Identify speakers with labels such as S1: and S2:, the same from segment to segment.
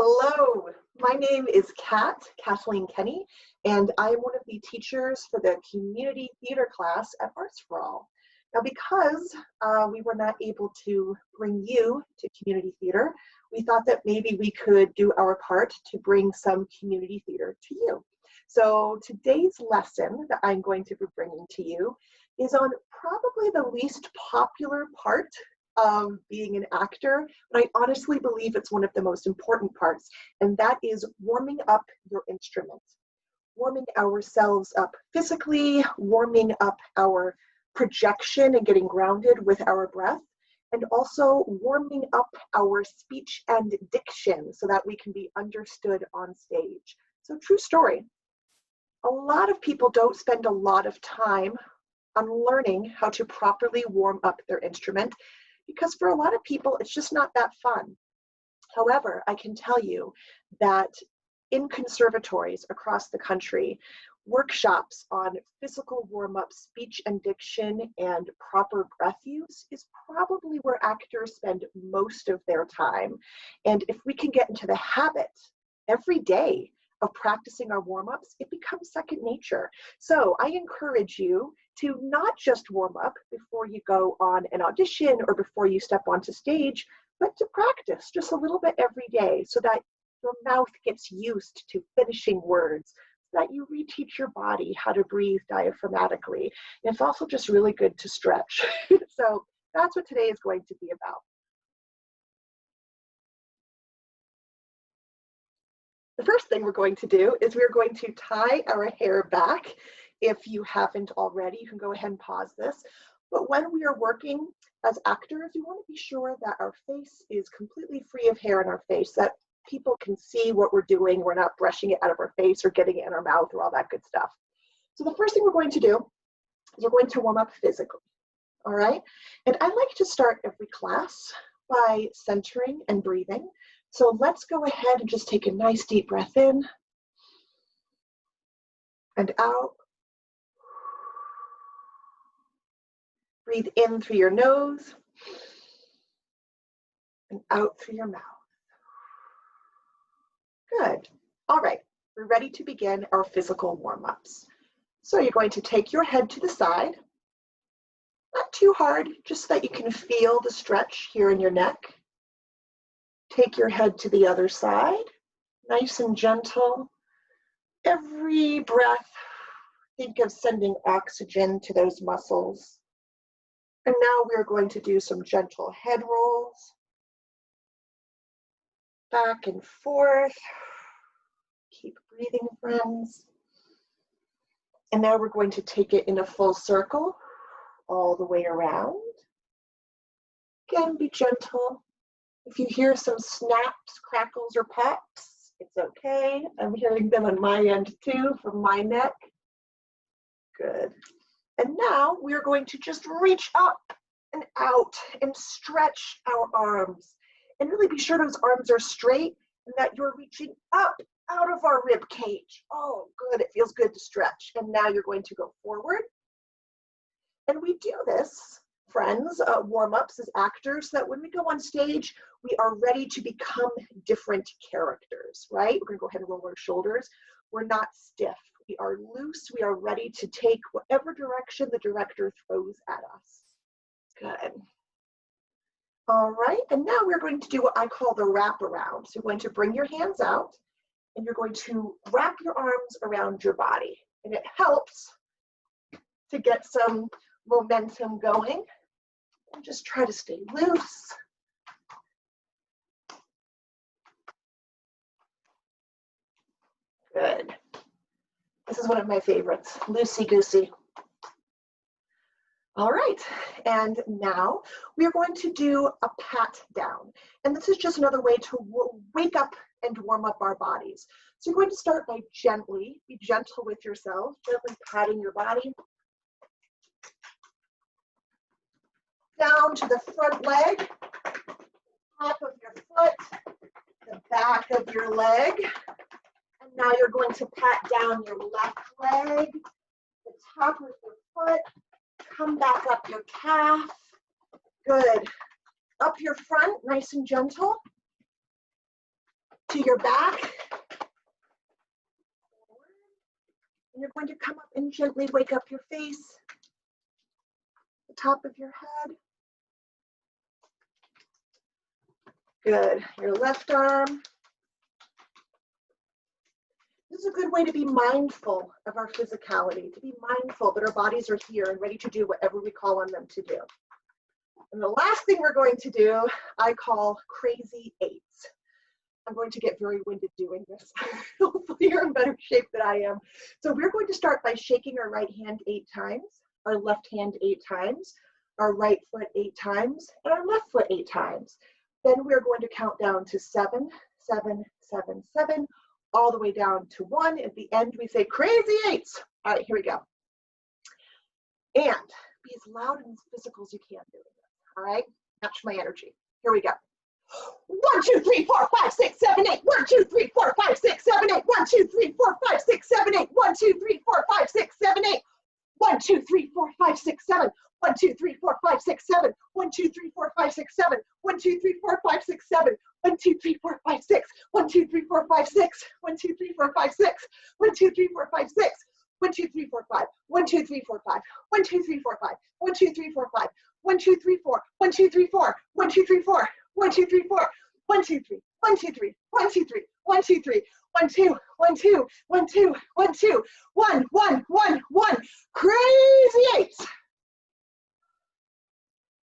S1: Hello, my name is Kathleen Kenny, and I am one of the teachers for the community theater class at Arts for All. Now, because we were not able to bring you to community theater, we thought that maybe we could do our part to bring some community theater to you. So today's lesson that I'm going to be bringing to you is on probably the least popular part of being an actor, but I honestly believe it's one of the most important parts, and that is warming up your instrument. Warming ourselves up physically, warming up our projection and getting grounded with our breath, and also warming up our speech and diction so that we can be understood on stage. So true story. A lot of people don't spend a lot of time on learning how to properly warm up their instrument because for a lot of people, it's just not that fun. However, I can tell you that in conservatories across the country, workshops on physical warm-up, speech and diction, and proper breath use is probably where actors spend most of their time. And if we can get into the habit every day of practicing our warm-ups, it becomes second nature. So I encourage you to not just warm up before you go on an audition or before you step onto stage, but to practice just a little bit every day so that your mouth gets used to finishing words, so that you reteach your body how to breathe diaphragmatically. And it's also just really good to stretch. So that's what today is going to be about. The first thing we're going to do is we're going to tie our hair back. If you haven't already, you can go ahead and pause this. But when we are working as actors, we want to be sure that our face is completely free of hair in our face, that people can see what we're doing. We're not brushing it out of our face or getting it in our mouth or all that good stuff. So the first thing we're going to do is we're going to warm up physically, all right? And I like to start every class by centering and breathing. So let's go ahead and just take a nice deep breath in and out. Breathe in through your nose and out through your mouth. Good. All right, we're ready to begin our physical warm-ups. So you're going to take your head to the side, not too hard, just so that you can feel the stretch here in your neck. Take your head to the other side, nice and gentle. Every breath, think of sending oxygen to those muscles. And now we're going to do some gentle head rolls, back and forth. Keep breathing, friends. And now we're going to take it in a full circle all the way around. Again, be gentle. If you hear some snaps, crackles, or pops, it's okay. I'm hearing them on my end too, from my neck. Good. And now we're going to just reach up and out and stretch our arms. And really be sure those arms are straight and that you're reaching up out of our rib cage. Oh, good. It feels good to stretch. And now you're going to go forward. And we do this, friends, warm-ups as actors, so that when we go on stage, we are ready to become different characters, right? We're going to go ahead and roll our shoulders. We're not stiff. We are loose. We are ready to take whatever direction the director throws at us. Good. All right, and now we're going to do what I call the wraparound. So you're going to bring your hands out, and you're going to wrap your arms around your body. And it helps to get some momentum going. And just try to stay loose. Good. This is one of my favorites, loosey-goosey. All right, and now we are going to do a pat down. And this is just another way to wake up and warm up our bodies. So you're going to start by gently, be gentle with yourself, gently patting your body. Down to the front leg, top of your foot, the back of your leg. And now you're going to pat down your left leg, the top of your foot, come back up your calf. Good. Up your front, nice and gentle. to your back. And you're going to come up and gently wake up your face, the top of your head. Good. Your left arm. This is a good way to be mindful of our physicality, to be mindful that our bodies are here and ready to do whatever we call on them to do. And the last thing we're going to do, I call crazy eights. I'm going to get very winded doing this. Hopefully you're in better shape than I am. So we're going to start by shaking our right hand 8 times, our left hand 8 times, our right foot 8 times, and our left foot 8 times. Then we're going to count down to 7, 7, 7, 7, all the way down to 1. At the end, we say crazy eights. All right, here we go. And be as loud and as physical as you can doing this. All right, match my energy. Here we go. 1, 2, 3, 4, 5, 6, 7, 8. 1, 2, 3, 4, 5, 6, 7, 8. 1, 2, 3, 4, 5, 6, 7, 8. 1, 2, 3, 4, 5, 6, 7, 8. 1, 2, 3, 4, 5, 6, 7. 1, 2, 3, 4, 5, 6, 7. 1, 2, 3, 4, 5, 6, 7. 1, 2, 3, 4, 5, 6, 7. 1, 2, 3, 4, 5, 6. 1, 2, 3, 4, 5, 6. 1, 2, 3, 4, 5, 6. 1, 2, 3, 4, 5, 6. 1, 2, 3, 4, 5. 1, 2, 3, 4, 5. 1, 2, 3, 4, 5. 1, 2, 3, 4, 5. 1, 2, 3, 4. 1, 2, 3, 4. 1, 2, 3, 4. 1, 2, 3, 4. 1, 2, 3. 1, 2, 3. 1, 2, 3. 1, 2, 3. 1, 2. 1, 2. 1, 2. 1, 2. 1, 1, 1, 1. Crazy eights.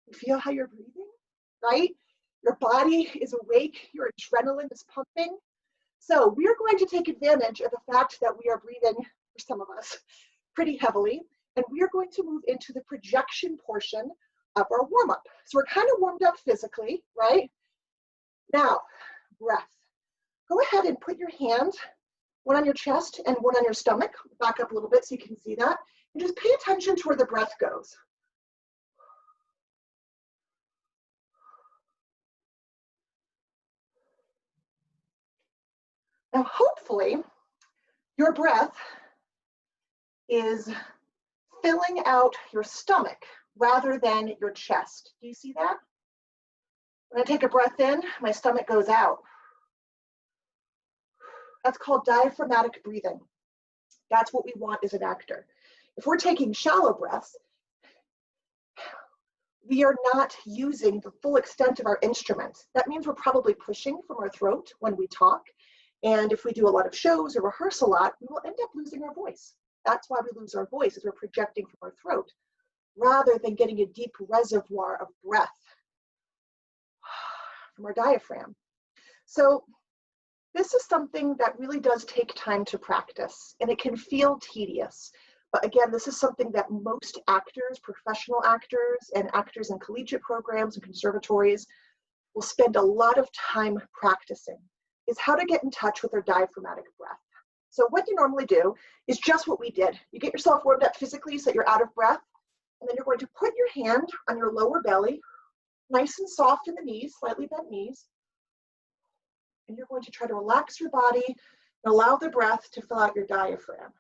S1: You feel how you're breathing, right? Your body is awake. Your adrenaline is pumping. So we're going to take advantage of the fact that we are breathing, for some of us, pretty heavily. And we are going to move into the projection portion of our warm-up. So we're kind of warmed up physically, right? Now, breath. Go ahead and put your hand, one on your chest and one on your stomach. Back up a little bit so you can see that. And just pay attention to where the breath goes. Now, hopefully, your breath is filling out your stomach rather than your chest. Do you see that? When I take a breath in, my stomach goes out. That's called diaphragmatic breathing. That's what we want as an actor. If we're taking shallow breaths, we are not using the full extent of our instrument. That means we're probably pushing from our throat when we talk. And if we do a lot of shows or rehearse a lot, we will end up losing our voice. That's why we lose our voice, is we're projecting from our throat, rather than getting a deep reservoir of breath from our diaphragm. So this is something that really does take time to practice, and it can feel tedious. But again, this is something that most actors, professional actors, and actors in collegiate programs and conservatories will spend a lot of time practicing, is how to get in touch with their diaphragmatic breath. So what you normally do is just what we did. You get yourself warmed up physically so that you're out of breath, and then you're going to put your hand on your lower belly, nice and soft in the knees, slightly bent knees, and you're going to try to relax your body and allow the breath to fill out your diaphragm.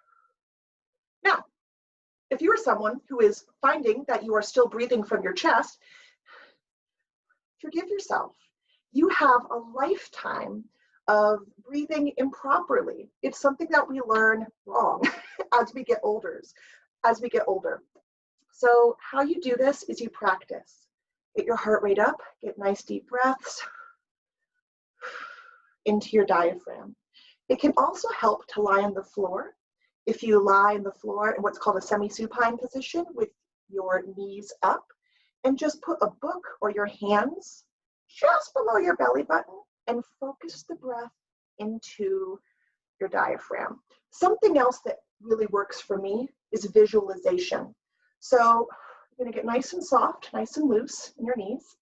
S1: Now, if you are someone who is finding that you are still breathing from your chest, forgive yourself. You have a lifetime of breathing improperly. It's something that we learn wrong as we get older. So how you do this is you practice. Get your heart rate up, get nice deep breaths into your diaphragm. It can also help to lie on the floor. If you lie on the floor in what's called a semi-supine position with your knees up, and just put a book or your hands just below your belly button and focus the breath into your diaphragm. Something else that really works for me is visualization. So you're gonna get nice and soft, nice and loose in your knees.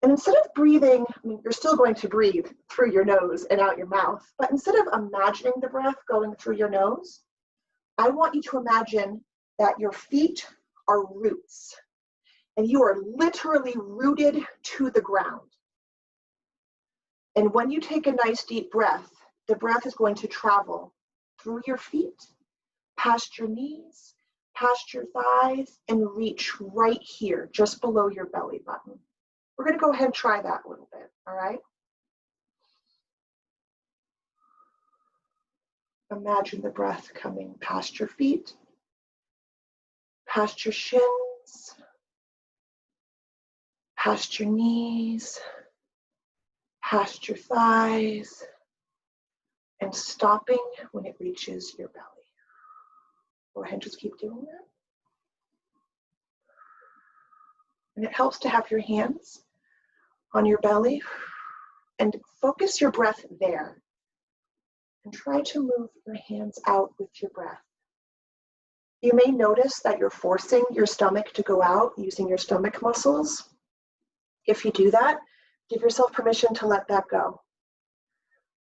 S1: And instead of breathing, I mean, you're still going to breathe through your nose and out your mouth, but instead of imagining the breath going through your nose, I want you to imagine that your feet are roots and you are literally rooted to the ground. And when you take a nice deep breath, the breath is going to travel through your feet, past your knees, past your thighs, and reach right here, just below your belly button. We're going to go ahead and try that a little bit, all right? Imagine the breath coming past your feet, past your shins, past your knees, past your thighs, and stopping when it reaches your belly. Go ahead and just keep doing that. And it helps to have your hands on your belly and focus your breath there. And try to move your hands out with your breath. You may notice that you're forcing your stomach to go out using your stomach muscles. If you do that, give yourself permission to let that go,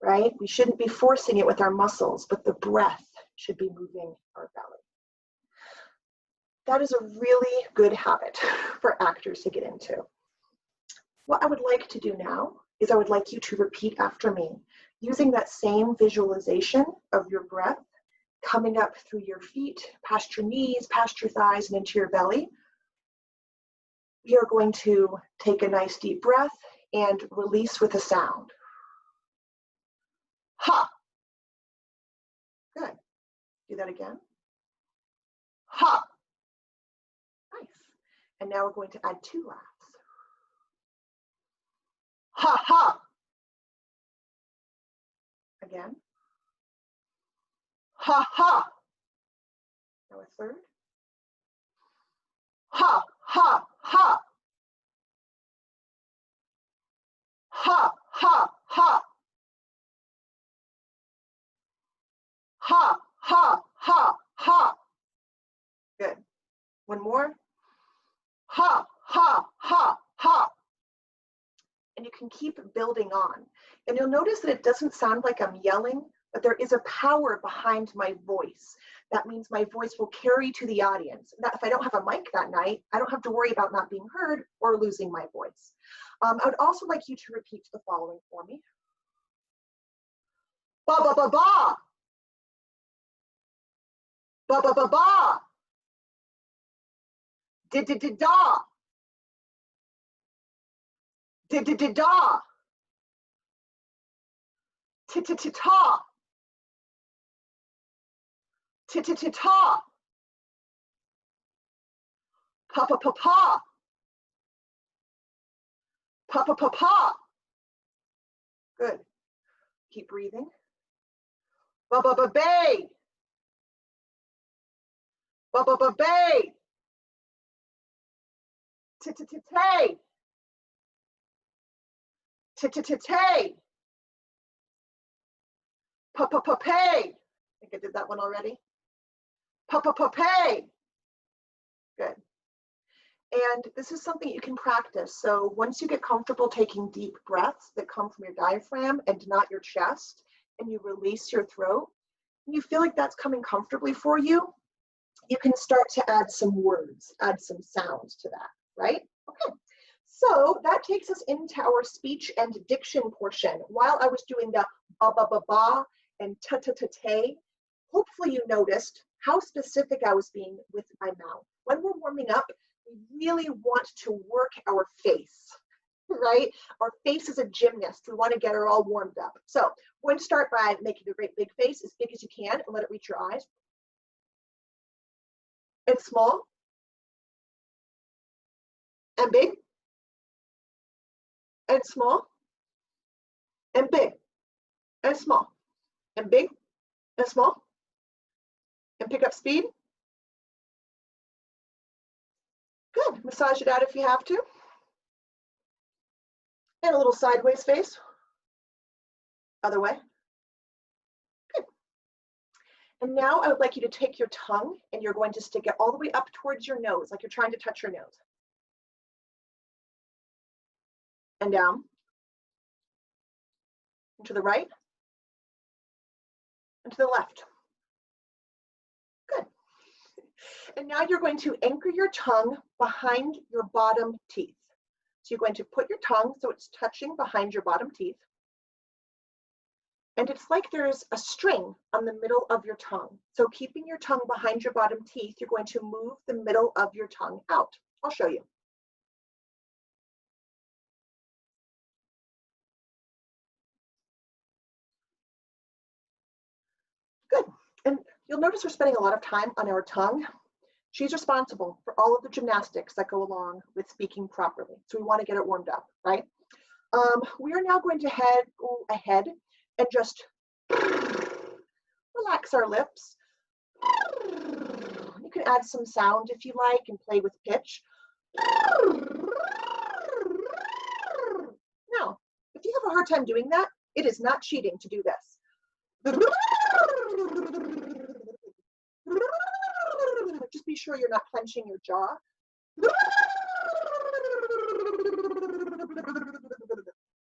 S1: right? We shouldn't be forcing it with our muscles, but the breath should be moving our belly. That is a really good habit for actors to get into. What I would like to do now is I would like you to repeat after me, using that same visualization of your breath coming up through your feet, past your knees, past your thighs, and into your belly. We are going to take a nice deep breath and release with a sound. Ha! Good. Do that again. Ha! Nice. And now we're going to add 2 laughs. Ha ha! Again. Ha ha! Now a third. Ha ha ha! Ha ha ha! Ha ha ha ha! Good. One more. Ha ha ha ha! And you can keep building on. And you'll notice that it doesn't sound like I'm yelling, but there is a power behind my voice. That means my voice will carry to the audience. That if I don't have a mic that night, I don't have to worry about not being heard or losing my voice. I would also like you to repeat the following for me. Ba ba ba ba. Ba ba ba ba. Di di di da. Di di di da. Ti ti ti ta. Ti ti ti ta. Pa pa pa pa. Pa pa pa pa. Good. Keep breathing. Ba ba ba bay. Ba ba ba bay. Ti ti ti tay. Ti ti ti tay. Pa pa pa pay. I think I did that one already. Pa pa pa pay. Good. And this is something you can practice. So once you get comfortable taking deep breaths that come from your diaphragm and not your chest, and you release your throat, and you feel like that's coming comfortably for you, you can start to add some words, add some sounds to that, right? Okay. So that takes us into our speech and diction portion. While I was doing the ba ba ba ba and ta ta ta tay, hopefully you noticed how specific I was being with my mouth. When we're warming up, we really want to work our face, right? Our face is a gymnast. We want to get her all warmed up. So we're going to start by making a great big face, as big as you can, and let it reach your eyes. And small. And big. And small. And big. And small. And big. And small. And pick up speed. Good. Massage it out if you have to. And a little sideways face. Other way. Good. And now I would like you to take your tongue and you're going to stick it all the way up towards your nose, like you're trying to touch your nose. And down. And to the right. And to the left. Good. And now you're going to anchor your tongue behind your bottom teeth. So you're going to put your tongue so it's touching behind your bottom teeth. And it's like there's a string on the middle of your tongue. So keeping your tongue behind your bottom teeth, you're going to move the middle of your tongue out. I'll show you. Good. And you'll notice we're spending a lot of time on our tongue. She's responsible for all of the gymnastics that go along with speaking properly. So we want to get it warmed up, right? We are now going to go ahead and just relax our lips. You can add some sound if you like and play with pitch. Now, if you have a hard time doing that, it is not cheating to do this. Just be sure you're not clenching your jaw.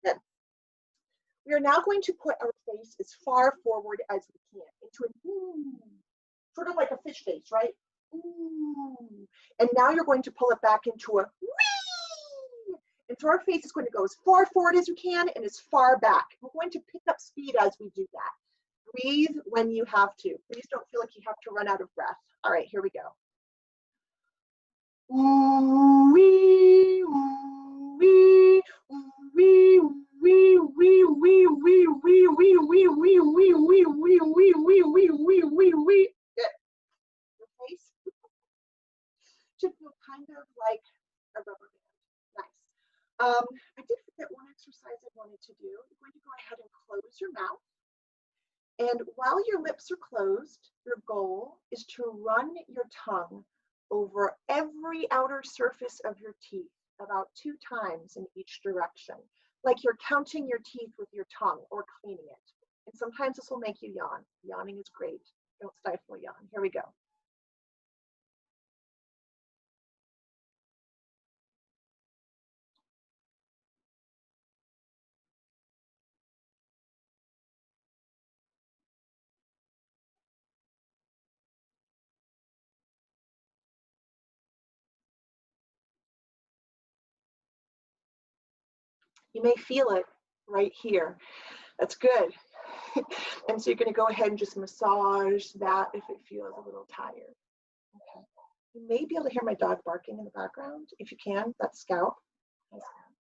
S1: Good. We are now going to put our face as far forward as we can into an ooh, sort of like a fish face, right? Ooh. And now you're going to pull it back into a wee. And so our face is going to go as far forward as you can and as far back. We're going to pick up speed as we do that. Breathe when you have to. Please don't feel like you have to run out of breath. All right, here we go. Ooh wee, ooh wee, ooh wee, ooh wee, wee, wee, wee, wee, wee, wee, wee, wee, wee, wee, wee, wee, wee, wee, wee, wee. Good. Your face should feel kind of like a rubber band. Nice. I did forget one exercise I wanted to do. You're going to go ahead and close your mouth. And while your lips are closed, your goal is to run your tongue over every outer surface of your teeth about 2 times in each direction, like you're counting your teeth with your tongue or cleaning it. And sometimes this will make you yawn. Yawning is great. Don't stifle a yawn. Here we go. You may feel it right here. That's good. And so you're going to go ahead and just massage that if it feels a little tired. Okay. You may be able to hear my dog barking in the background. If you can, that's Scout.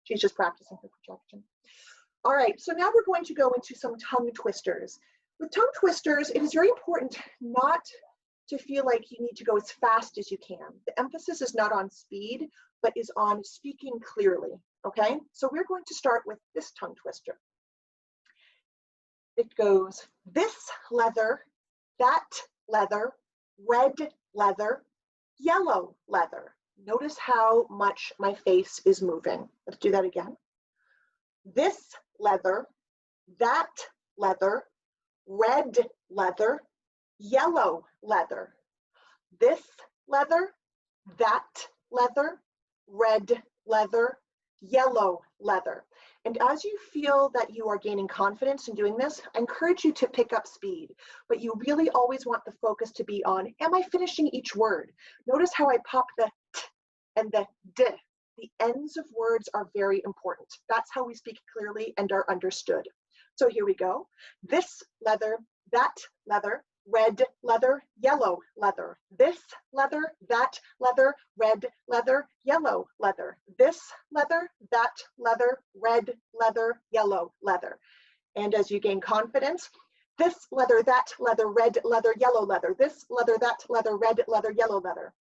S1: She's just practicing her projection. All right, so now we're going to go into some tongue twisters. With tongue twisters, it is very important not to feel like you need to go as fast as you can. The emphasis is not on speed, but is on speaking clearly, okay? So we're going to start with this tongue twister. It goes this leather, that leather, red leather, yellow leather. Notice how much my face is moving. Let's do that again. This leather, that leather, red leather, yellow leather. This leather, that leather, red leather, yellow leather. And as you feel that you are gaining confidence in doing this, I encourage you to pick up speed, but you really always want the focus to be on, am I finishing each word? Notice how I pop the t and the d. The ends of words are very important. That's how we speak clearly and are understood. So here we go. This leather, that leather, red leather, yellow leather. This leather, that leather, red leather, yellow leather. This leather, that leather, red leather, yellow leather. And as you gain confidence, this leather, that leather, red leather, yellow leather. This leather, that leather, red leather, yellow leather.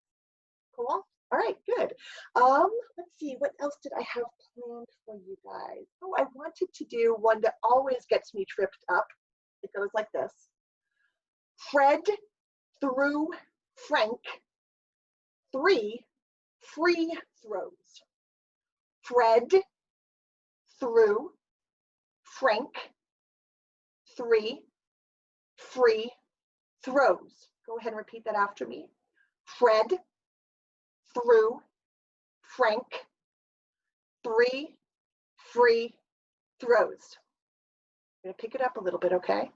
S1: Cool? All right, good. Let's see, what else did I have planned for you guys? Oh, I wanted to do one that always gets me tripped up. It goes like this. Fred threw Frank 3 free throws. Fred threw Frank 3 free throws. Go ahead and repeat that after me. Fred threw Frank 3 free throws. I'm going to pick it up a little bit, okay?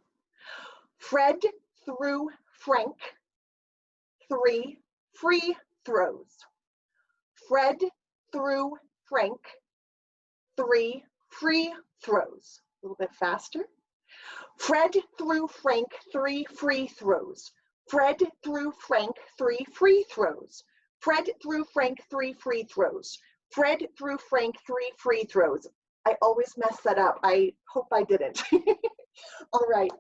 S1: Fred threw Frank 3 free throws. Fred threw Frank 3 free throws. A little bit faster. Fred threw Frank 3 free throws. Fred threw Frank 3 free throws. Fred threw Frank 3 free throws. Fred threw Frank 3 free throws. I always mess that up. I hope I didn't. All right.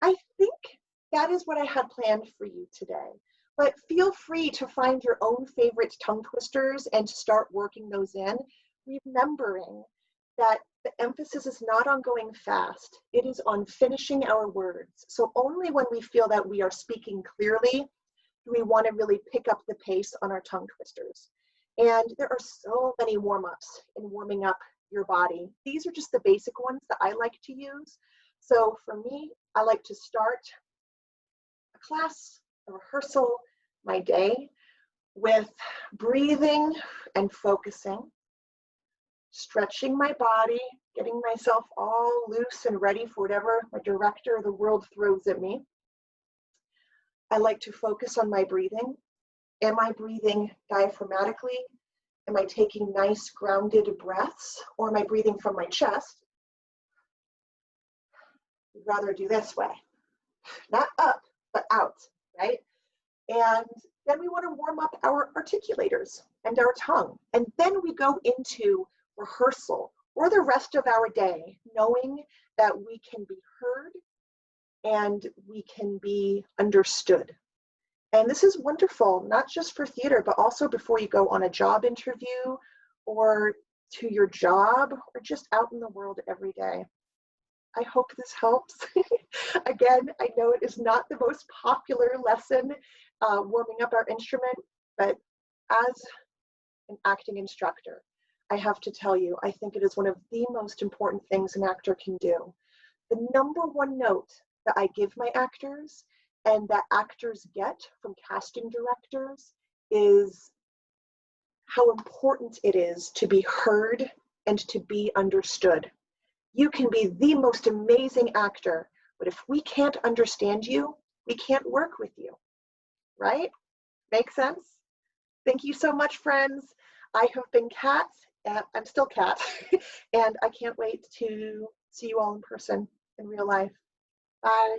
S1: I think that is what I had planned for you today. But feel free to find your own favorite tongue twisters and to start working those in, remembering that the emphasis is not on going fast, it is on finishing our words. So only when we feel that we are speaking clearly do we want to really pick up the pace on our tongue twisters. And there are so many warm-ups in warming up your body. These are just the basic ones that I like to use. So for me, I like to start a class, a rehearsal, my day with breathing and focusing, stretching my body, getting myself all loose and ready for whatever my director of the world throws at me. I like to focus on my breathing. Am I breathing diaphragmatically? Am I taking nice grounded breaths, or am I breathing from my chest? I'd rather do this way, not up, but out, right? And then we want to warm up our articulators and our tongue. And then we go into rehearsal or the rest of our day, knowing that we can be heard and we can be understood. And this is wonderful, not just for theater, but also before you go on a job interview or to your job or just out in the world every day. I hope this helps. Again, I know it is not the most popular lesson, warming up our instrument, but as an acting instructor, I have to tell you, I think it is one of the most important things an actor can do. The number one note that I give my actors and that actors get from casting directors is how important it is to be heard and to be understood. You can be the most amazing actor, but if we can't understand you, we can't work with you, right? Make sense? Thank you so much, friends. I have been Kat, I'm still Kat, and I can't wait to see you all in person in real life. Bye.